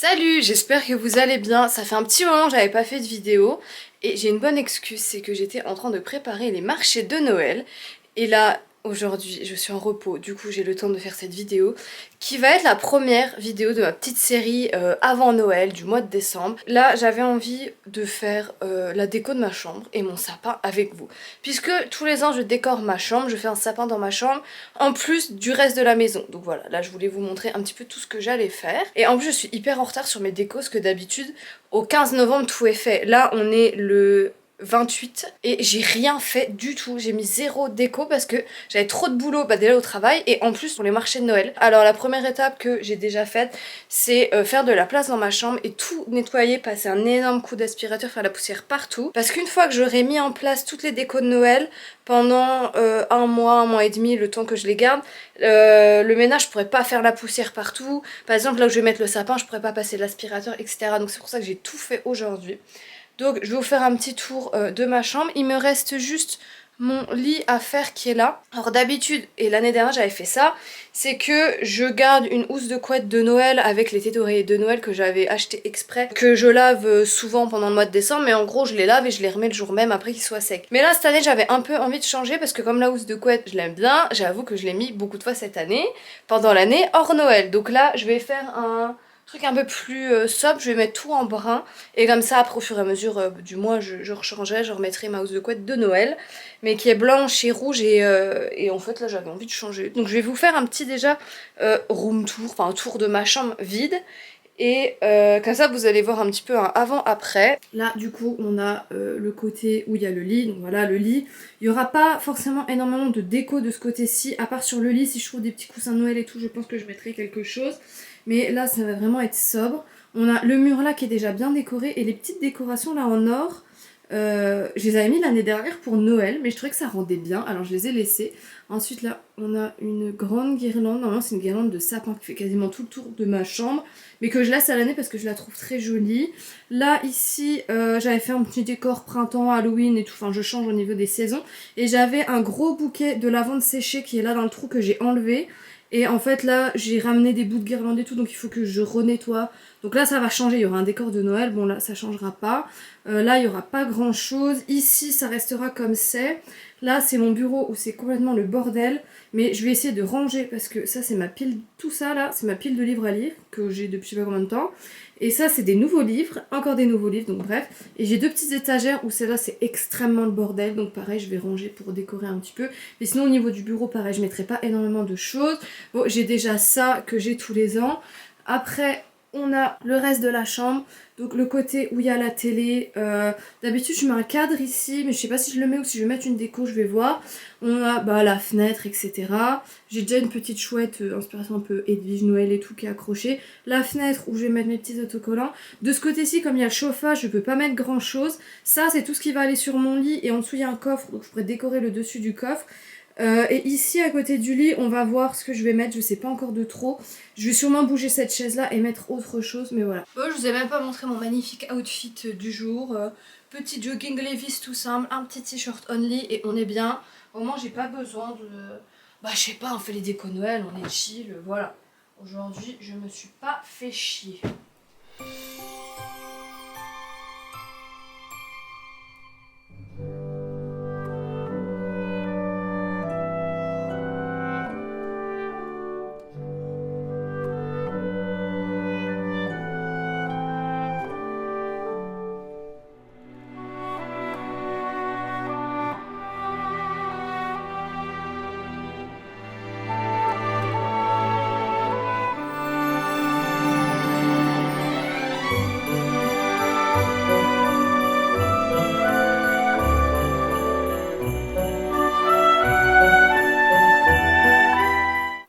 Salut, j'espère que vous allez bien. Ça fait un petit moment que j'avais pas fait de vidéo et j'ai une bonne excuse, c'est que j'étais en train de préparer les marchés de Noël et là aujourd'hui je suis en repos, du coup j'ai le temps de faire cette vidéo qui va être la première vidéo de ma petite série avant Noël du mois de décembre. Là j'avais envie de faire la déco de ma chambre et mon sapin avec vous, puisque tous les ans je décore ma chambre, je fais un sapin dans ma chambre en plus du reste de la maison. Donc voilà, là je voulais vous montrer un petit peu tout ce que j'allais faire. Et en plus je suis hyper en retard sur mes décos, parce que d'habitude au 15 novembre tout est fait. Là on est le 28 et j'ai rien fait du tout, j'ai mis zéro déco parce que j'avais trop de boulot déjà au travail et en plus pour les marchés de Noël. Alors la première étape que j'ai déjà faite, c'est faire de la place dans ma chambre et tout nettoyer, passer un énorme coup d'aspirateur, faire la poussière partout, parce qu'une fois que j'aurai mis en place toutes les décos de Noël pendant un mois et demi, le temps que je les garde, le ménage, je pourrais pas faire la poussière partout. Par exemple là où je vais mettre le sapin, je pourrais pas passer l'aspirateur, etc. Donc c'est pour ça que j'ai tout fait aujourd'hui. Donc je vais vous faire un petit tour de ma chambre. Il me reste juste mon lit à faire qui est là. Alors d'habitude, et l'année dernière j'avais fait ça, c'est que je garde une housse de couette de Noël avec les têtes d'oreiller de Noël que j'avais acheté exprès, que je lave souvent pendant le mois de décembre, mais en gros je les lave et je les remets le jour même après qu'ils soient secs. Mais là cette année j'avais un peu envie de changer parce que comme la housse de couette je l'aime bien, j'avoue que je l'ai mis beaucoup de fois cette année, pendant l'année hors Noël. Donc là je vais faire un truc un peu plus sobre, je vais mettre tout en brun et comme ça après au fur et à mesure du mois je rechangerai, je remettrai ma housse de couette de Noël mais qui est blanche et rouge et en fait là j'avais envie de changer. Donc je vais vous faire un petit déjà room tour, enfin un tour de ma chambre vide et comme ça vous allez voir un petit peu un avant-après. Là du coup on a le côté où il y a le lit, donc voilà le lit. Il n'y aura pas forcément énormément de déco de ce côté-ci, à part sur le lit, si je trouve des petits coussins de Noël et tout, je pense que je mettrai quelque chose. Mais là ça va vraiment être sobre. On a le mur là qui est déjà bien décoré et les petites décorations là en or. Je les avais mis l'année dernière pour Noël, mais je trouvais que ça rendait bien, alors je les ai laissés. Ensuite là, on a une grande guirlande, normalement c'est une guirlande de sapin qui fait quasiment tout le tour de ma chambre, mais que je laisse à l'année parce que je la trouve très jolie. Là ici, j'avais fait un petit décor printemps, Halloween et tout, enfin je change au niveau des saisons. Et j'avais un gros bouquet de lavande séchée qui est là dans le trou que j'ai enlevé. Et en fait là j'ai ramené des bouts de guirlande et tout, donc il faut que je renettoie. Donc là ça va changer, il y aura un décor de Noël, bon là ça changera pas. Là il n'y aura pas grand chose, ici ça restera comme c'est. Là c'est mon bureau où c'est complètement le bordel. Mais je vais essayer de ranger parce que ça c'est ma pile, tout ça là c'est ma pile de livres à lire que j'ai depuis je sais pas combien de temps. Et ça c'est des nouveaux livres, encore des nouveaux livres, donc bref. Et j'ai deux petites étagères où celle-là c'est extrêmement le bordel, donc pareil je vais ranger pour décorer un petit peu. Mais sinon au niveau du bureau pareil je mettrai pas énormément de choses. Bon j'ai déjà ça que j'ai tous les ans. Après on a le reste de la chambre, donc le côté où il y a la télé. D'habitude je mets un cadre ici, mais je sais pas si je le mets ou si je vais mettre une déco, je vais voir. On a la fenêtre, etc. J'ai déjà une petite chouette, inspiration un peu Edwige Noël et tout, qui est accrochée. La fenêtre où je vais mettre mes petits autocollants. De ce côté-ci, comme il y a le chauffage, je peux pas mettre grand chose. Ça c'est tout ce qui va aller sur mon lit, et en dessous il y a un coffre, donc je pourrais décorer le dessus du coffre. Et ici à côté du lit on va voir ce que je vais mettre, je sais pas encore de trop. Je vais sûrement bouger cette chaise là et mettre autre chose, mais voilà. Bon, je vous ai même pas montré mon magnifique outfit du jour. Petit jogging Levi's tout simple, un petit t-shirt only et on est bien. Au moins j'ai pas besoin de... Bah je sais pas, on fait les décos Noël, on est chill, voilà. Aujourd'hui je me suis pas fait chier.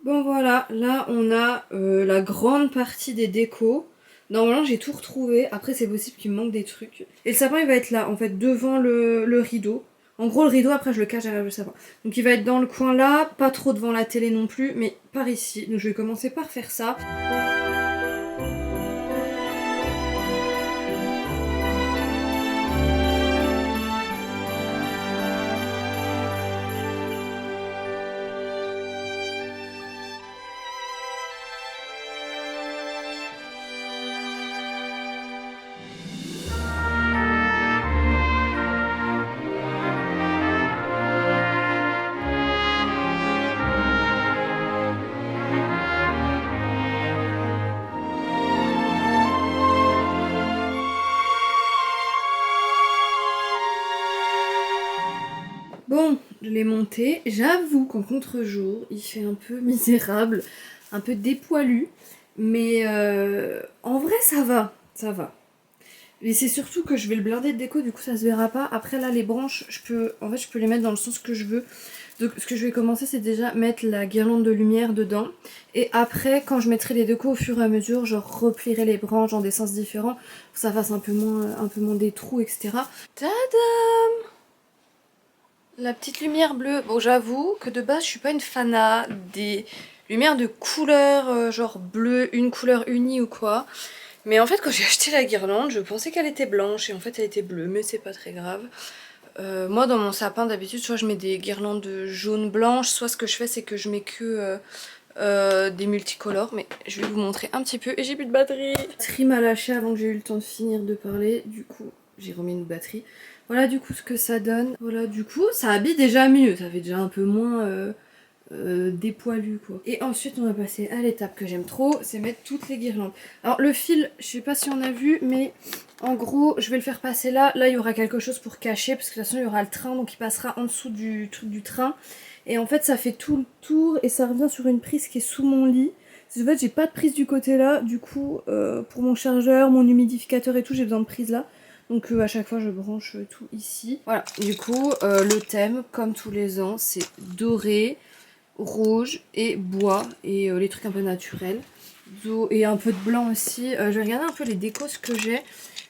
Bon voilà, là on a la grande partie des décos. Normalement j'ai tout retrouvé, après c'est possible qu'il me manque des trucs. Et le sapin il va être là en fait devant le rideau. En gros le rideau après je le cache derrière le sapin. Donc il va être dans le coin là, pas trop devant la télé non plus, mais par ici. Donc je vais commencer par faire ça. l'ai monté. J'avoue qu'en contre-jour, il fait un peu misérable, un peu dépoilu. Mais en vrai, ça va. Ça va. Mais c'est surtout que je vais le blinder de déco, du coup ça se verra pas. Après là, les branches, je peux les mettre dans le sens que je veux. Donc ce que je vais commencer, c'est déjà mettre la guirlande de lumière dedans. Et après, quand je mettrai les décos au fur et à mesure, je replierai les branches dans des sens différents. Pour que ça fasse un peu moins des trous, etc. Tadam! La petite lumière bleue. Bon, j'avoue que de base, je suis pas une fana des lumières de couleur, genre bleu, une couleur unie ou quoi. Mais en fait, quand j'ai acheté la guirlande, je pensais qu'elle était blanche et en fait, elle était bleue, mais c'est pas très grave. Moi, dans mon sapin, d'habitude, soit je mets des guirlandes jaune-blanche, soit ce que je fais, c'est que je mets que des multicolores. Mais je vais vous montrer un petit peu et j'ai plus de batterie. La batterie m'a lâché avant que j'ai eu le temps de finir de parler. Du coup, j'ai remis une batterie. Voilà du coup ce que ça donne. Voilà du coup, ça habille déjà mieux. Ça fait déjà un peu moins... dépoilu quoi. Et ensuite on va passer à l'étape que j'aime trop, c'est mettre toutes les guirlandes. Alors le fil, je sais pas si on a vu, mais en gros je vais le faire passer là. Là il y aura quelque chose pour cacher parce que de toute façon il y aura le train, donc il passera en dessous du truc du train. Et en fait ça fait tout le tour et ça revient sur une prise qui est sous mon lit. En fait j'ai pas de prise du côté là, du coup pour mon chargeur, mon humidificateur et tout, j'ai besoin de prise là. Donc à chaque fois je branche tout ici. Voilà, du coup le thème comme tous les ans c'est doré, rouge et bois et les trucs un peu naturels et un peu de blanc aussi. Je vais regarder un peu les décos que j'ai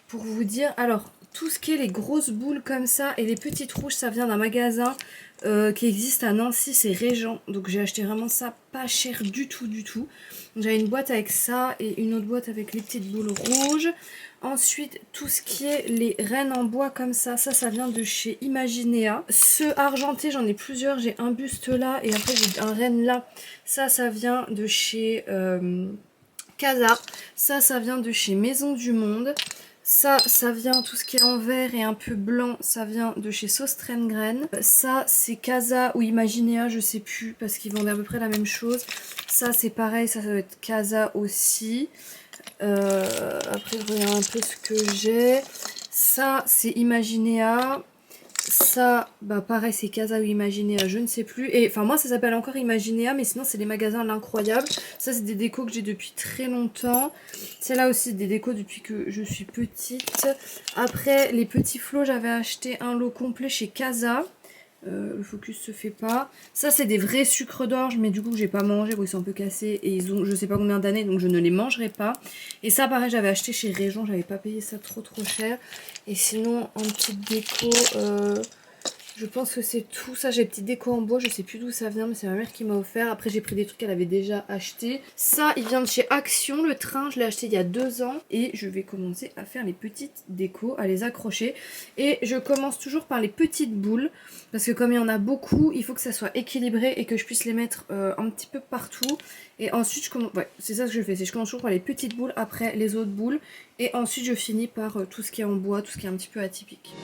pour vous dire. Alors tout ce qui est les grosses boules comme ça et les petites rouges, ça vient d'un magasin qui existe à Nancy, c'est Régent. Donc j'ai acheté vraiment ça pas cher du tout du tout. J'avais une boîte avec ça et une autre boîte avec les petites boules rouges. Ensuite, tout ce qui est les rennes en bois comme ça vient de chez Imaginea. Ceux argentés, j'en ai plusieurs. J'ai un buste là et après j'ai un renne là. Ça vient de chez Casa. Ça vient de chez Maison du Monde. Ça vient, tout ce qui est en vert et un peu blanc, ça vient de chez Sostrengren. Ça, c'est Casa ou Imaginea, je sais plus, parce qu'ils vendent à peu près la même chose. Ça, c'est pareil, ça doit être Casa aussi. Après, je regarde un peu ce que j'ai. Ça, c'est Imaginea. Ça, bah pareil, c'est Casa ou Imaginea, je ne sais plus. Et enfin, moi, ça s'appelle encore Imaginea, mais sinon, c'est les magasins L'Incroyable. Ça, c'est des décos que j'ai depuis très longtemps. C'est là aussi des décos depuis que je suis petite. Après, les petits flots, j'avais acheté un lot complet chez Casa. Le focus se fait pas. Ça c'est des vrais sucres d'orge, mais du coup j'ai pas mangé, bon, ils sont un peu cassés et ils ont je sais pas combien d'années, donc je ne les mangerai pas. Et ça pareil, j'avais acheté chez Régent, j'avais pas payé ça trop cher. Et sinon en petite déco, je pense que c'est tout. Ça, j'ai petite déco en bois, je sais plus d'où ça vient, mais c'est ma mère qui m'a offert. Après, j'ai pris des trucs qu'elle avait déjà acheté. Ça, il vient de chez Action, le train. Je l'ai acheté il y a 2 ans. Et je vais commencer à faire les petites décos, à les accrocher. Et je commence toujours par les petites boules. Parce que comme il y en a beaucoup, il faut que ça soit équilibré et que je puisse les mettre un petit peu partout. Et ensuite, je commence... Ouais, c'est ça que je fais. Je commence toujours par les petites boules, après les autres boules. Et ensuite, je finis par tout ce qui est en bois, tout ce qui est un petit peu atypique.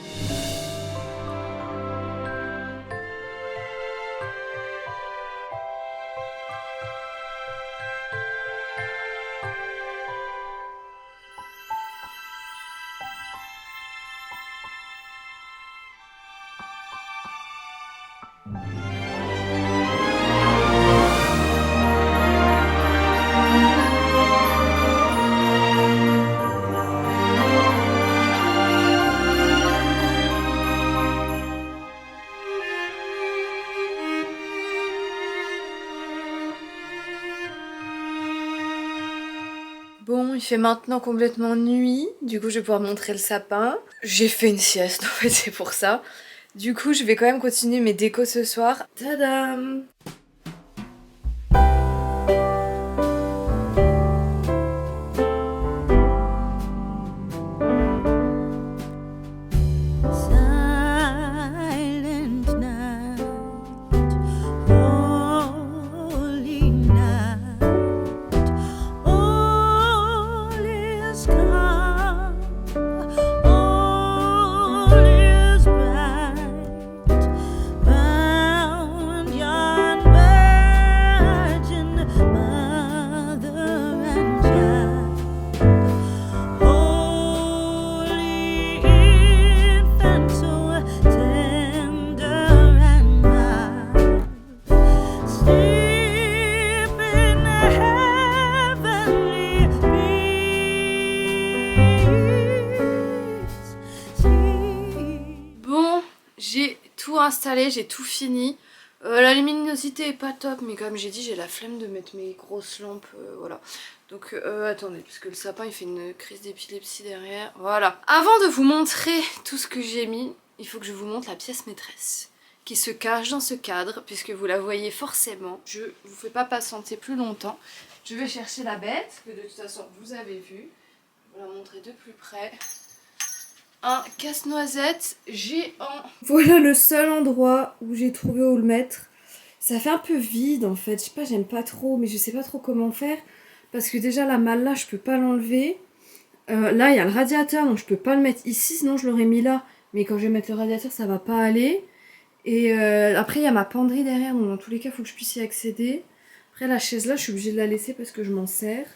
Bon, il fait maintenant complètement nuit, du coup je vais pouvoir montrer le sapin. J'ai fait une sieste, en fait c'est pour ça. Du coup je vais quand même continuer mes décos ce soir. Tadam! All is bright round yonder. tout installé, j'ai tout fini. La luminosité est pas top, mais comme j'ai dit, j'ai la flemme de mettre mes grosses lampes, voilà. Donc attendez, parce que le sapin il fait une crise d'épilepsie derrière. Voilà. Avant de vous montrer tout ce que j'ai mis, il faut que je vous montre la pièce maîtresse qui se cache dans ce cadre, puisque vous la voyez forcément. Je vous fais pas patienter plus longtemps. Je vais chercher la bête, que de toute façon vous avez vu. Je vais la montrer de plus près. Un casse-noisette géant. Voilà le seul endroit où j'ai trouvé où le mettre. Ça fait un peu vide en fait, je sais pas, j'aime pas trop, mais je sais pas trop comment faire. Parce que déjà la malle là, je peux pas l'enlever. Là, il y a le radiateur, donc je peux pas le mettre ici, sinon je l'aurais mis là. Mais quand je vais mettre le radiateur, ça va pas aller. Et après, il y a ma penderie derrière, donc dans tous les cas, il faut que je puisse y accéder. Après, la chaise là, je suis obligée de la laisser parce que je m'en sers.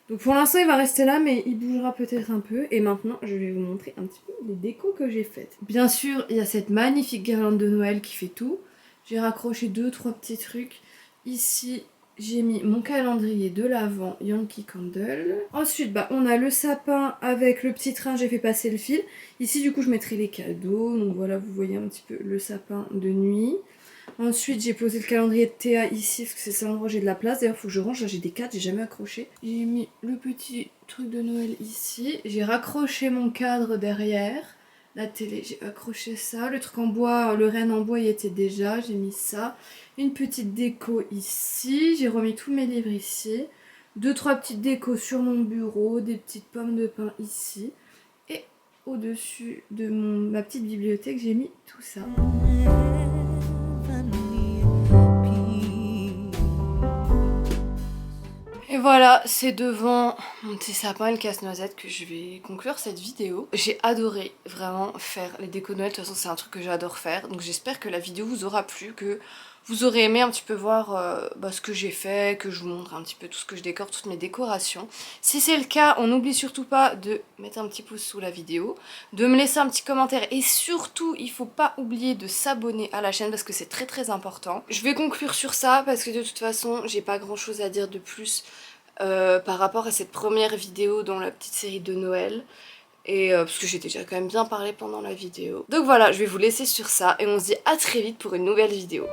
Donc pour l'instant, il va rester là, mais il bougera peut-être un peu. Et maintenant, je vais vous montrer un petit peu les décos que j'ai faites. Bien sûr, il y a cette magnifique guirlande de Noël qui fait tout. J'ai raccroché 2-3 petits trucs. Ici, j'ai mis mon calendrier de l'Avent Yankee Candle. Ensuite, on a le sapin avec le petit train, j'ai fait passer le fil. Ici, du coup, je mettrai les cadeaux. Donc voilà, vous voyez un petit peu le sapin de nuit. Ensuite, j'ai posé le calendrier de Théa ici, parce que c'est ça l'endroit où j'ai de la place. D'ailleurs, il faut que je range, là j'ai des cadres, j'ai jamais accroché. J'ai mis le petit truc de Noël ici. J'ai raccroché mon cadre derrière. La télé, j'ai accroché ça. Le truc en bois, le renne en bois, il y était déjà. J'ai mis ça. Une petite déco ici. J'ai remis tous mes livres ici. 2-3 petites décos sur mon bureau. Des petites pommes de pin ici. Et au-dessus de ma petite bibliothèque, j'ai mis tout ça. Et voilà, c'est devant mon petit sapin et le casse-noisette que je vais conclure cette vidéo. J'ai adoré vraiment faire les décos de Noël, de toute façon c'est un truc que j'adore faire. Donc j'espère que la vidéo vous aura plu, que vous aurez aimé un petit peu voir ce que j'ai fait, que je vous montre un petit peu tout ce que je décore, toutes mes décorations. Si c'est le cas, on n'oublie surtout pas de mettre un petit pouce sous la vidéo, de me laisser un petit commentaire et surtout il faut pas oublier de s'abonner à la chaîne parce que c'est très très important. Je vais conclure sur ça parce que de toute façon j'ai pas grand chose à dire de plus par rapport à cette première vidéo dans la petite série de Noël. Et parce que j'ai déjà quand même bien parlé pendant la vidéo. Donc voilà, je vais vous laisser sur ça et on se dit à très vite pour une nouvelle vidéo.